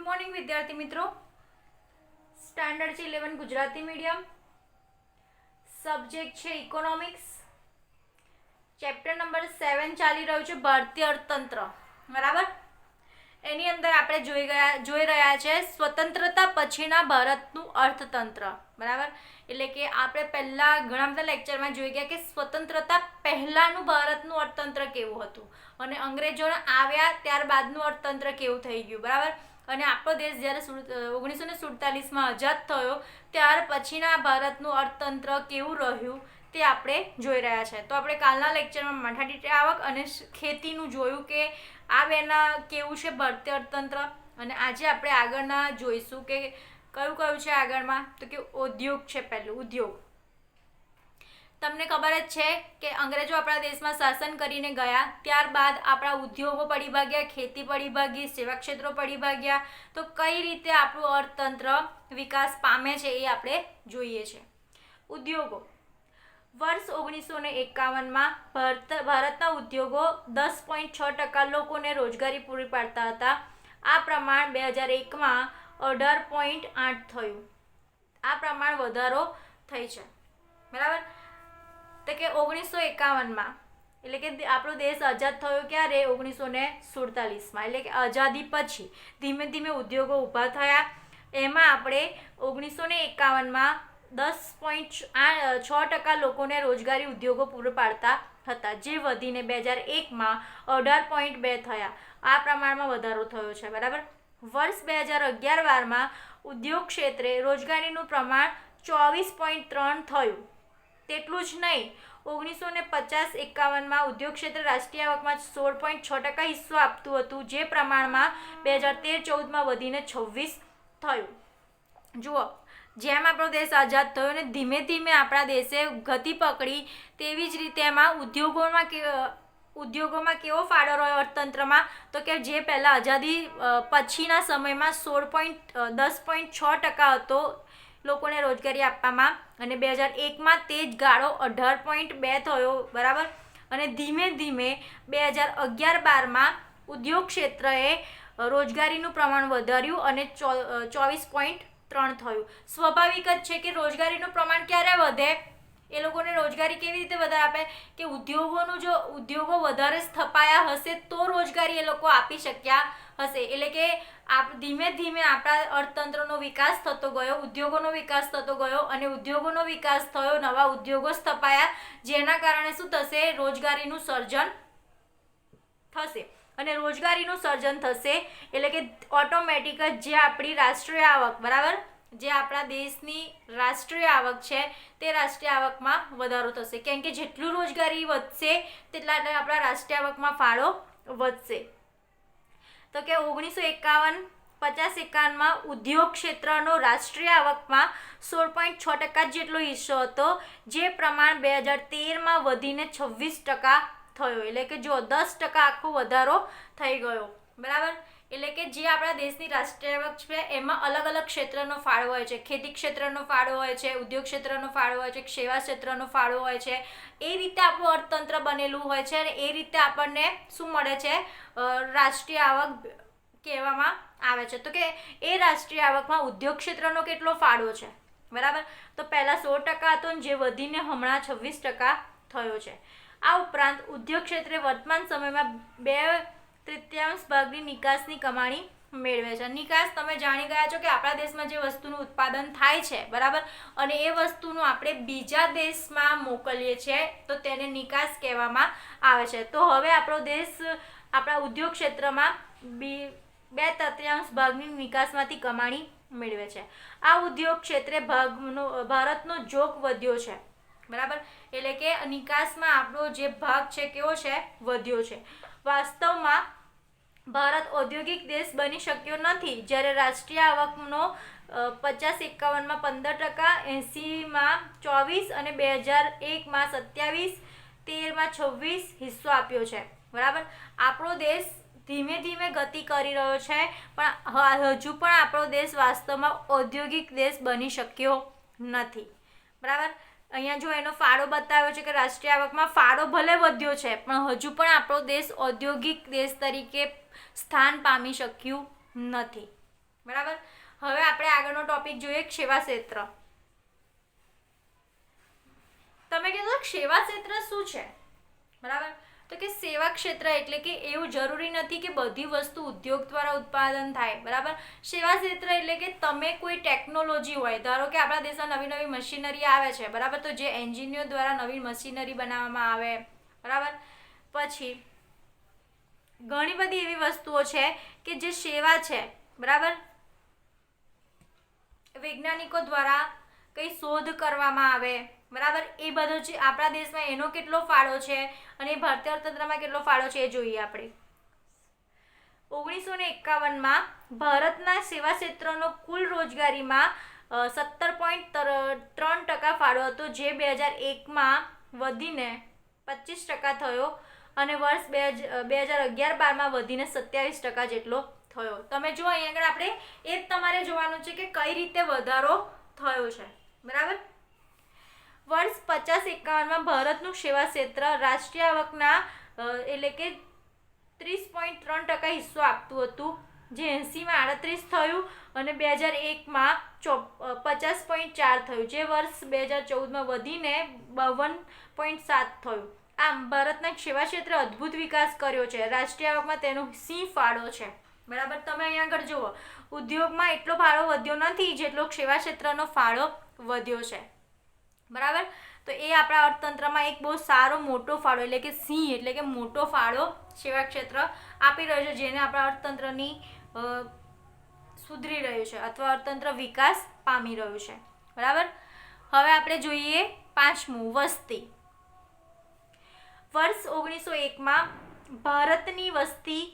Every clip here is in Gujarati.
मॉर्निंग विद्यार्थी मित्रों, स्टैंडर्ड 11 गुजराती मीडियम, सब्जेक्ट है इकोनॉमिक्स, चैप्टर नंबर 7 ચાલી રહ્યું છે ભારતીય અર્થતંત્ર. બરાબર, એની અંદર આપણે જોઈ રહ્યા છે સ્વતંત્રતા પછીના ભારતનું અર્થતંત્ર. બરાબર, એટલે કે આપણે પહેલા ઘણા બધા લેક્ચરમાં જોઈ ગયા કે સ્વતંત્રતા પહેલાનું ભારતનું અર્થતંત્ર કેવું હતું અને અંગ્રેજો આવ્યા ત્યારબાદનું અર્થતંત્ર કેવું થઈ ગયું. બરાબર, અને આપણો દેશ જ્યારે 1947માં આઝાદ થયો ત્યાર પછીના ભારતનું અર્થતંત્ર કેવું રહ્યું તે આપણે જોઈ રહ્યા છે. તો આપણે કાલના લેક્ચરમાં માથાદીઠ આવક અને ખેતીનું જોયું કે આ બેના કેવું છે ભારતીય અર્થતંત્ર, અને આજે આપણે આગળના જોઈશું કે કયું કયું છે આગળમાં. તો કે ઉદ્યોગ છે. પહેલું ઉદ્યોગ. તમને ખબર જ છે કે અંગ્રેજો આપણા દેશમાં શાસન કરીને ગયા ત્યારબાદ આપણા ઉદ્યોગો પડી ભાગ્યા, ખેતી પડી ભાગી, સેવા ક્ષેત્રો પડી ભાગ્યા. તો કઈ રીતે આપણું અર્થતંત્ર વિકાસ પામે છે એ આપણે જોઈએ છે. ઉદ્યોગો. વર્ષ 1951માં ભારતના ઉદ્યોગો 10.6% લોકોને રોજગારી પૂરી પાડતા હતા. આ પ્રમાણ 2001માં 18.8 થયું. આ પ્રમાણ વધારો થઈ છે. બરાબર, તો કે 1951માં એટલે કે આપણો દેશ આઝાદ થયો ક્યારે? 1947માં, એટલે કે આઝાદી પછી ધીમે ધીમે ઉદ્યોગો ઊભા થયા. એમાં આપણે 1951માં 10.6% લોકોને રોજગારી ઉદ્યોગો પૂરો પાડતા હતા, જે વધીને 2001માં 18.2 થયા. આ પ્રમાણમાં વધારો થયો છે. બરાબર, વર્ષ 2011-12માં ઉદ્યોગ ક્ષેત્રે રોજગારીનું પ્રમાણ 24.3 થયું. તેટલું જ નહીં, 1950-51માં ઉદ્યોગ ક્ષેત્ર રાષ્ટ્રીય આવકમાં 16.6% હિસ્સો આપતું હતું, જે પ્રમાણમાં 2013-14માં વધીને 26 થયું. જુઓ, જેમ આપણો દેશ આઝાદ થયો ને ધીમે ધીમે આપણા દેશે ગતિ પકડી, તેવી જ રીતે એમાં ઉદ્યોગોમાં કેવો ફાળો રહ્યો અર્થતંત્રમાં? તો કે જે પહેલાં આઝાદી પછીના સમયમાં 10.6% હતો લોકોને રોજગારી આપવામાં, અને 2001માં તે જ ગાળો 18.2 થયો. બરાબર, અને ધીમે ધીમે 2011-12માં ઉદ્યોગ ક્ષેત્રએ રોજગારીનું પ્રમાણ વધાર્યું અને 24.3 થયું. સ્વાભાવિક જ છે કે રોજગારીનું પ્રમાણ ક્યારે વધે? એ લોકોને રોજગારી કેવી રીતે વધારે આપે? કે ઉદ્યોગો વધારે સ્થપાયા હશે તો રોજગારી એ લોકો આપી શક્યા હશે. એટલે કે ધીમે ધીમે આપણા અર્થતંત્રનો વિકાસ થતો ગયો, ઉદ્યોગોનો વિકાસ થતો ગયો, અને ઉદ્યોગોનો વિકાસ થયો, નવા ઉદ્યોગો સ્થપાયા, જેના કારણે શું થશે? રોજગારીનું સર્જન થશે. અને રોજગારીનું સર્જન થશે એટલે કે ઓટોમેટિક જ જે આપણી રાષ્ટ્રીય આવક, બરાબર, જે આપણા દેશની રાષ્ટ્રીય આવક છે તે રાષ્ટ્રીય આવકમાં વધારો થશે. કેમ કે જેટલું રોજગારી વધશે તેટલા આપણા રાષ્ટ્રીય આવકમાં ફાળો વધશે. તો કે 1951-51માં ઉદ્યોગ ક્ષેત્રનો રાષ્ટ્રીય આવકમાં 16.6% જેટલો હિસ્સો હતો, જે પ્રમાણ 2013માં વધીને 26% થયો. એટલે કે જો 10% આખો વધારો થઈ ગયો. બરાબર, એટલે કે જે આપણા દેશની રાષ્ટ્રીય આવક છે એમાં અલગ અલગ ક્ષેત્રનો ફાળો હોય છે. ખેતી ક્ષેત્રનો ફાળો હોય છે, ઉદ્યોગ ક્ષેત્રનો ફાળો હોય છે, સેવા ક્ષેત્રનો ફાળો હોય છે. એ રીતે આપણું અર્થતંત્ર બનેલું હોય છે અને એ રીતે આપણને શું મળે છે? રાષ્ટ્રીય આવક કહેવામાં આવે છે. તો કે એ રાષ્ટ્રીય આવકમાં ઉદ્યોગ ક્ષેત્રનો કેટલો ફાળો છે? બરાબર, તો પહેલાં 16% હતો જે વધીને હમણાં 26% થયો છે. આ ઉપરાંત ઉદ્યોગ ક્ષેત્રે વર્તમાન સમયમાં 2/3 ભાગની નિકાસની કમાણી મેળવે છે. નિકાસ તમે જાણી ગયા છો કે આપણા દેશમાં જે વસ્તુનું ઉત્પાદન થાય છે, બરાબર, અને એ વસ્તુનું આપણે બીજા દેશમાં મોકલીએ છીએ તો તેને નિકાસ કહેવામાં આવે છે. તો હવે આપણો દેશ આપણા ઉદ્યોગ ક્ષેત્રમાં 2/3 ભાગની નિકાસમાંથી કમાણી મેળવે છે. આ ઉદ્યોગ ક્ષેત્રે ભારતનો જોગ વધ્યો છે. બરાબર, એટલે કે નિકાસમાં આપણો જે ભાગ છે કેવો છે? વધ્યો છે. વાસ્તવમાં ભારત ઔદ્યોગિક દેશ બની શક્યો નથી. જ્યારે રાષ્ટ્રીય આવકનો 50-51માં 15%, 80માં 24% અને 2001માં 27%, 13માં 26% હિસ્સો આપ્યો છે. બરાબર, આપણો દેશ ધીમે ધીમે ગતિ કરી રહ્યો છે, પણ હજુ પણ આપણો દેશ વાસ્તવમાં ઔદ્યોગિક દેશ બની શક્યો નથી. બરાબર, અહીંયા જો એનો ફાળો બતાવ્યો છે કે રાષ્ટ્રીય આવકમાં ફાળો ભલે વધ્યો છે પણ હજુ પણ આપણો દેશ ઔદ્યોગિક દેશ તરીકે સ્થાન પામી શક્યું નથી. બરાબર. હવે આપણે આગળનો ટોપિક જોઈએ, સેવા ક્ષેત્ર. તમે કીધું સેવા ક્ષેત્ર શું છે? બરાબર. તો કે સેવા ક્ષેત્ર એટલે કે એવું જરૂરી નથી કે બધી વસ્તુ ઉદ્યોગ દ્વારા ઉત્પાદન થાય. બરાબર. સેવા ક્ષેત્ર એટલે કે તમે કોઈ ટેકનોલોજી હોય, ધારો કે આપણા દેશમાં નવી નવી મશીનરી આવે છે, બરાબર, તો જે એન્જિનિયર દ્વારા નવી મશીનરી બનાવવામાં આવે, બરાબર. પછી ઘણી બધી એવી વસ્તુઓ છે કે જે સેવા છે, બરાબર, વૈજ્ઞાનિકો દ્વારા કઈ શોધ કરવામાં આવે, બરાબર, એ બધો છે આપણા દેશમાં, એનો કેટલો ફાળો છે અને ભારતીય અર્થતંત્રમાં કેટલો ફાળો છે એ જોઈએ આપણે. 1951માં ભારતના સેવા ક્ષેત્રનો કુલ રોજગારીમાં 17.3% ફાળો હતો, જે 2001માં વધીને 25% થયો અને વર્ષ 2011-12માં વધીને 27% જેટલો થયો. તમે જો અહીંયા આગળ આપણે એ જ તમારે જોવાનું છે કે કઈ રીતે વધારો થયો છે. બરાબર. વર્ષ 50-51માં ભારતનું સેવા ક્ષેત્ર રાષ્ટ્રીય આવકના એટલે કે 30.3% હિસ્સો આપતું હતું, જે 80માં 38 થયું અને 2001માં 50.4 થયું, જે વર્ષ 2014માં વધીને 52.7 થયું. આમ ભારતના સેવા ક્ષેત્રે અદ્ભુત વિકાસ કર્યો છે. રાષ્ટ્રીય આવકમાં તેનો સિંહ ફાળો છે. બરાબર. તમે અહીંયા આગળ જુઓ, ઉદ્યોગમાં એટલો ફાળો વધ્યો નથી જેટલો સેવા ક્ષેત્રનો ફાળો વધ્યો છે. બરાબર. તો એ આપણા અર્થતંત્રમાં એક બહુ સારો મોટો ફાળો એટલે કે સિંહ એટલે કે મોટો ફાળો સેવા ક્ષેત્ર આપી રહ્યું છે, જેને આપણા અર્થતંત્રની સુધરી રહ્યું છે અથવા અર્થતંત્ર વિકાસ પામી રહ્યું છે. બરાબર. હવે આપણે જોઈએ પાંચમું, વસ્તી. વર્ષ 1901માં ભારતની વસ્તી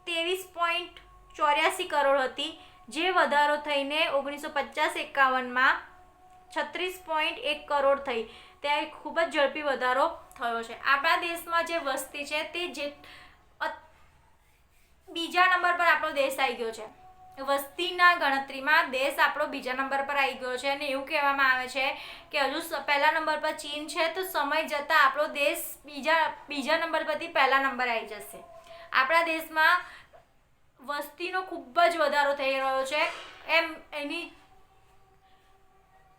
23.84 કરોડ હતી, જે વધારો થઈને 1950-51માં 36.1 કરોડ થઈ. ત્યાં ખૂબ જ ઝડપી વધારો થયો છે. આપણા દેશમાં જે વસ્તી છે તે બીજા નંબર પર આપણો દેશ આવી ગયો છે. વસ્તીના ગણતરીમાં દેશ આપણો બીજા નંબર પર આવી ગયો છે અને એવું કહેવામાં આવે છે કે હજુ પહેલા નંબર પર ચીન છે, તો સમય જતાં આપણો દેશ બીજા નંબર પરથી પહેલા નંબર આવી જશે. આપણા દેશમાં વસ્તીનો ખૂબ જ વધારો થઈ રહ્યો છે, એની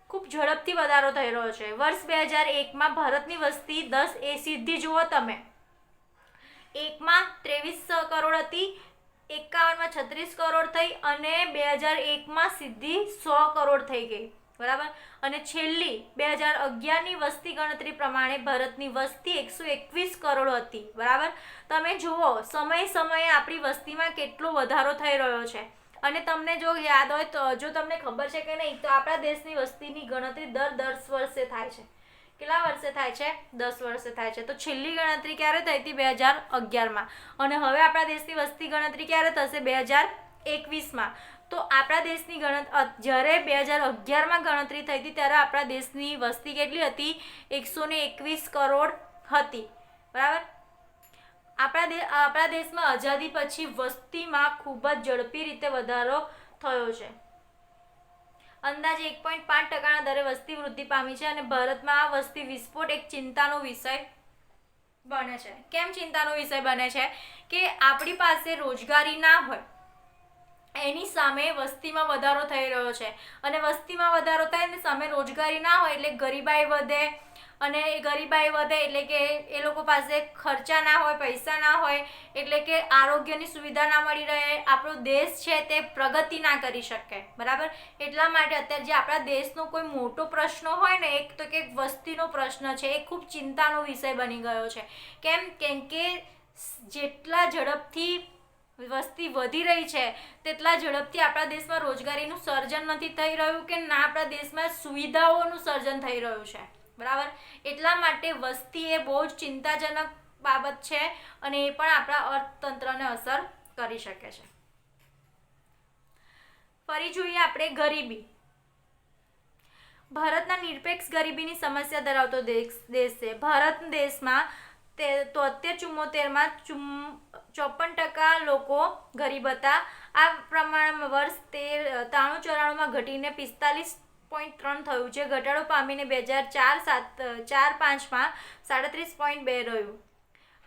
ખૂબ ઝડપથી વધારો થઈ રહ્યો છે. વર્ષ 2001માં ભારતની વસ્તી 10 એ સીધી જુઓ તમે, 1માં 23 કરોડ હતી, 51માં 36 કરોડ થઈ અને 2001માં સીધી 100 કરોડ થઈ ગઈ. બરાબર. અને છેલ્લી 2011ની વસ્તી ગણતરી પ્રમાણે ભારતની વસ્તી 121 કરોડ હતી. બરાબર. તમે જુઓ સમયે આપણી વસ્તીમાં કેટલો વધારો થઈ રહ્યો છે. અને તમને જો યાદ હોય તો, જો તમને ખબર છે કે નહીં, તો આપણા દેશની વસ્તીની ગણતરી દર 10 વર્ષે થાય છે. કેટલા વર્ષે થાય છે? 10 વર્ષે થાય છે. તો છેલ્લી ગણતરી ક્યારે થઈ હતી? 2011માં. અને હવે આપણા દેશની વસ્તી ગણતરી ક્યારે થશે? 2021માં. તો આપણા દેશની જ્યારે 2011માં ગણતરી થઈ હતી ત્યારે આપણા દેશની વસ્તી કેટલી હતી? 121 કરોડ હતી. બરાબર. આપણા દેશમાં આઝાદી પછી વસ્તીમાં ખૂબ જ ઝડપી રીતે વધારો થયો છે. અંદાજે 1.5%ના દરે વસ્તી વૃદ્ધિ પામી છે અને ભારતમાં આ વસ્તી વિસ્ફોટ એક ચિંતાનો વિષય બને છે. કેમ ચિંતાનો વિષય બને છે? કે આપણી પાસે રોજગારી ના હોય, એની સામે વસ્તીમાં વધારો થઈ રહ્યો છે અને વસ્તીમાં વધારો થાય ને સામે રોજગારી ના હોય એટલે ગરીબાઈ વધે, અને ગરીબાઈ વધે એટલે કે એ લોકો પાસે ખર્ચા ના હોય, પૈસા ના હોય, એટલે કે આરોગ્યની સુવિધા ના મળી રહે, આપણો દેશ છે તે પ્રગતિ ના કરી શકે. બરાબર. એટલા માટે અત્યારે જે આપણા દેશનો કોઈ મોટો પ્રશ્ન હોય ને, એક તો કે વસ્તીનો પ્રશ્ન છે, એ ખૂબ ચિંતાનો વિષય બની ગયો છે. કેમ કે જેટલા ઝડપથી વસ્તી વધી રહી છે તેટલા ઝડપથી આપણા દેશમાં રોજગારીનું સર્જન નથી થઈ રહ્યું કે ના આપણા દેશમાં સુવિધાઓનું સર્જન થઈ રહ્યું છે. બરાબર. એટલા માટે વસ્તી એ બહુ જ ચિંતાજનક બાબત છે અને એ પણ આપણા અર્થતંત્રને અસર કરી શકે છે. ફરી જોઈએ આપણે ગરીબી. ભારતના નિરપેક્ષ ગરીબીની સમસ્યા ધરાવતો દેશ છે. ભારત દેશમાં 73-74માં 54% લોકો ગરીબ હતા. આ પ્રમાણ વર્ષ 93-94માં ઘટીને 45.3 થયું, જે ઘટાડો પામીને 2004-05માં 37.2 રહ્યું.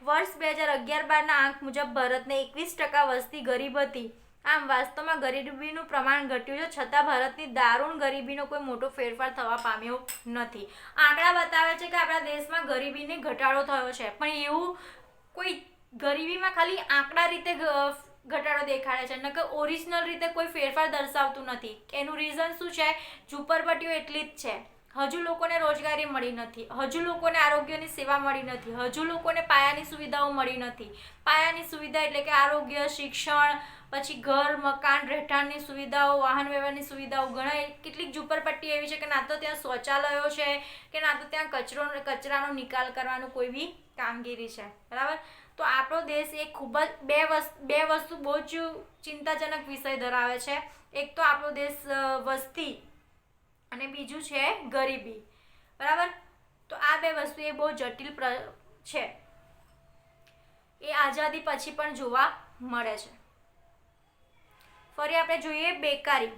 વર્ષ 2011-12ના આંક મુજબ ભારતને 21% વસ્તી ગરીબ હતી આમ વાસ્તવમાં ગરીબીનું પ્રમાણ ઘટ્યું છે, છતાં ભારતની દારૂણ ગરીબીનો કોઈ મોટો ફેરફાર થવા પામ્યો નથી. આંકડા બતાવે છે કે આપણા દેશમાં ગરીબીને ઘટાડો થયો છે, પણ એવું કોઈ ગરીબીમાં ખાલી આંકડા રીતે ઘટાડો દેખાડે છે, નકર ઓરિજિનલ રીતે કોઈ ફેરફાર દર્શાવતું નથી. એનું રીઝન શું છે? ઝૂંપડપટ્ટીઓ એટલી જ છે. હજુ લોકોને રોજગારી મળી નથી, હજુ લોકોને આરોગ્યની સેવા મળી નથી, હજુ લોકોને પાયાની સુવિધાઓ મળી નથી. પાયાની સુવિધા એટલે કે આરોગ્ય, શિક્ષણ, પછી ઘર, મકાન, રહેઠાણની સુવિધાઓ, વાહન વ્યવહારની સુવિધાઓ. કેટલીક ઝૂંપડપટ્ટી એવી છે કે ના તો ત્યાં શૌચાલયો છે, કે ના તો ત્યાં કચરાનો નિકાલ કરવાનું કોઈ બી કામગીરી છે. બરાબર. તો આપણો દેશ એ ખૂબ જ બે વસ્તુ બહુ જ ચિંતાજનક વિષય ધરાવે છે. એક તો આપણો દેશ વસ્તી અને બીજું છે ગરીબી. બરાબર. તો આ બે વસ્તુ એ બહુ જટિલ છે, એ આઝાદી પછી પણ જોવા મળે છે. ફરી આપણે જોઈએ બેકારી.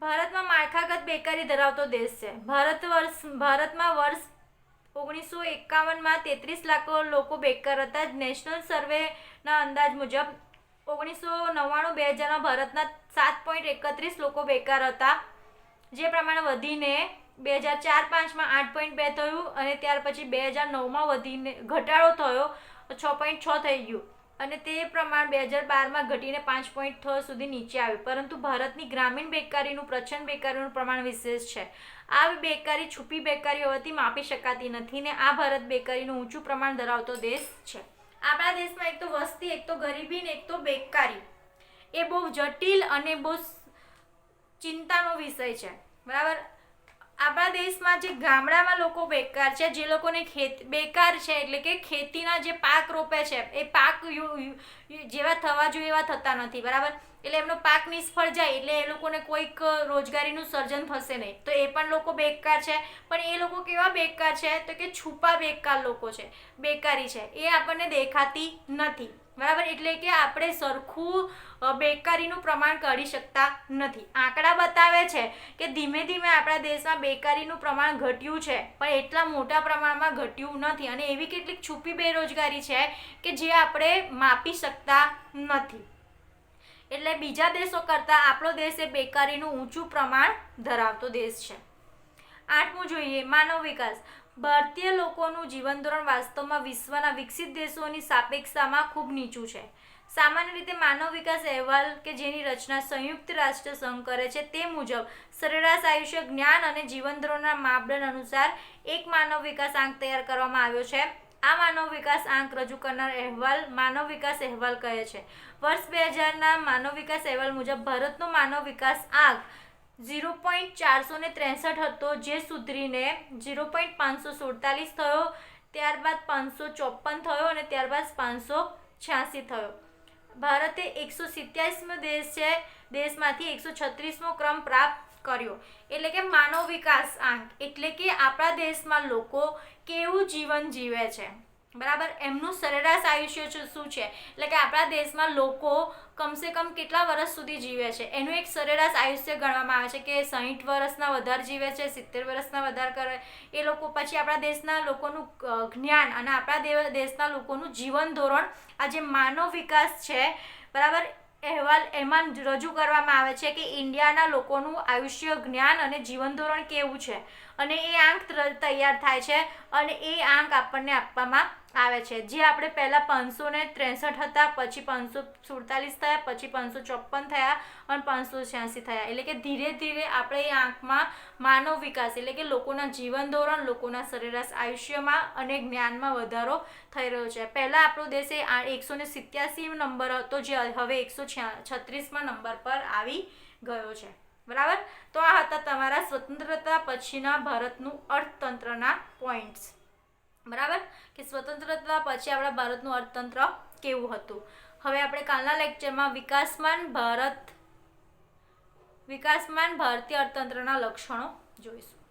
ભારતમાં માળખાગત બેકારી ધરાવતો દેશ છે. ભારતમાં વર્ષ 1951માં 33 લાખ લોકો બેકાર હતા. નેશનલ સર્વેના અંદાજ મુજબ 1999-2000માં ભારતના 7.31 લોકો બેકાર હતા, જે પ્રમાણે વધીને 2004-05માં 8.2 થયું, અને ત્યાર પછી 2009માં વધીને ઘટાડો થયો 6.6 થઈ ગયું, અને તે પ્રમાણ 2012માં ઘટીને 5.6 સુધી નીચે આવ્યું. પરંતુ ભારતની ગ્રામીણ બેકારીનું પ્રચંડ બેકારીનું પ્રમાણ વિશેષ છે. આ બેકારી છુપી બેકારી હોવાથી માપી શકાતી નથી, ને આ ભારત બેકારીનું ઊંચું પ્રમાણ ધરાવતો દેશ છે. આપણા દેશમાં એક તો વસ્તી, એક તો ગરીબી ને એક તો બેકારી, એ બહુ જટિલ અને બહુ ચિંતાનો વિષય છે. બરાબર. આપણા દેશમાં જે ગામડામાં લોકો બેકાર છે, જે લોકોને બેકાર છે એટલે કે ખેતીના જે પાક રોપે છે એ પાક જેવા થવા જોઈએ એવા થતા નથી. બરાબર. એટલે એમનો પાક નિષ્ફળ જાય એટલે એ લોકોને કોઈક રોજગારીનું સર્જન થશે નહીં, તો એ પણ લોકો બેકાર છે. પણ એ લોકો કેવા બેકાર છે? તો કે છુપા બેકાર લોકો છે, બેકારી છે, એ આપણને દેખાતી નથી. બરાબર. એટલે કે આપણે સરખું બેકારીનું પ્રમાણ કાઢી શકતા નથી. આંકડા બતાવે છે કે ધીમે ધીમે આપણા દેશમાં બેકારીનું પ્રમાણ ઘટ્યું છે, પણ એટલા મોટા પ્રમાણમાં ઘટ્યું નથી, અને એવી કેટલીક છુપી બેરોજગારી છે કે જે આપણે માપી શકતા નથી. એટલે બીજા દેશો કરતાં આપણો દેશ એ બેકારીનું ઊંચું પ્રમાણ ધરાવતો દેશ છે. 8મું જોઈએ માનવ વિકાસ. ભારતીય લોકોનું જીવન ધોરણ વાસ્તવમાં વિશ્વના વિકસિત દેશોની સાપેક્ષામાં ખૂબ નીચું છે. સામાન્ય રીતે માનવ વિકાસ અહેવાલ કે જેની રચના સંયુક્ત રાષ્ટ્ર સંઘ કરે છે તે મુજબ સરેરાશ આયુષ્ય, જ્ઞાન અને જીવન ધોરણના માપદંડ અનુસાર એક માનવ વિકાસ આંક તૈયાર કરવામાં આવ્યો છે. આ માનવ વિકાસ આંક રજૂ કરનાર અહેવાલ માનવ વિકાસ અહેવાલ કહે છે. વર્ષ 2000ના માનવ વિકાસ અહેવાલ મુજબ ભારતનો માનવ વિકાસ આંક 0.463 હતો, જે સુધરીને 0.547 થયો, ત્યારબાદ 554 થયો, અને ત્યારબાદ 586 થયો. ભારતે 187મો દેશ છે, દેશમાંથી 136મો ક્રમ પ્રાપ્ત કર્યો. એટલે કે માનવ વિકાસ આંક એટલે કે આપણા દેશમાં લોકો કેવું જીવન જીવે છે. બરાબર. એમનું સરેરાશ આયુષ્ય શું છે, એટલે કે આપણા દેશમાં લોકો કમસે કમ કેટલા વર્ષ સુધી જીવે છે એનું એક સરેરાશ આયુષ્ય ગણવામાં આવે છે કે 60 વર્ષના વધારે જીવે છે, 70 વર્ષના વધારે કરે એ લોકો. પછી આપણા દેશના લોકોનું જ્ઞાન અને આપણા દેશના લોકોનું જીવન ધોરણ, આ જે માનવ વિકાસ છે, બરાબર, અહેવાલ એમાં રજૂ કરવામાં આવે છે કે ઇન્ડિયાના લોકોનું આયુષ્ય, જ્ઞાન અને જીવન ધોરણ કેવું છે, અને એ આંક તૈયાર થાય છે, અને એ આંક આપણને આપવામાં આવે છે. જે આપણે પહેલાં 563 હતા, પછી 547 થયા, પછી 554 થયા અને 586 થયા. એટલે કે ધીરે ધીરે આપણે એ આંકમાં માનવ વિકાસ એટલે કે લોકોના જીવન ધોરણ, લોકોના સરેરાશ આયુષ્યમાં અને જ્ઞાનમાં વધારો થઈ રહ્યો છે. પહેલાં આપણો દેશ એ 187 નંબર હતો, જે હવે 136મા નંબર પર આવી ગયો છે. બરાબર. તો આ હતા તમારા સ્વતંત્રતા પછીના ભારતનું અર્થતંત્રના પોઈન્ટ્સ. બરાબર, કે સ્વતંત્રતા પછી આપણા ભારતનું અર્થતંત્ર કેવું હતું. હવે આપણે કાલના લેક્ચરમાં વિકાસમાન ભારતીય અર્થતંત્રના લક્ષણો જોઈશું.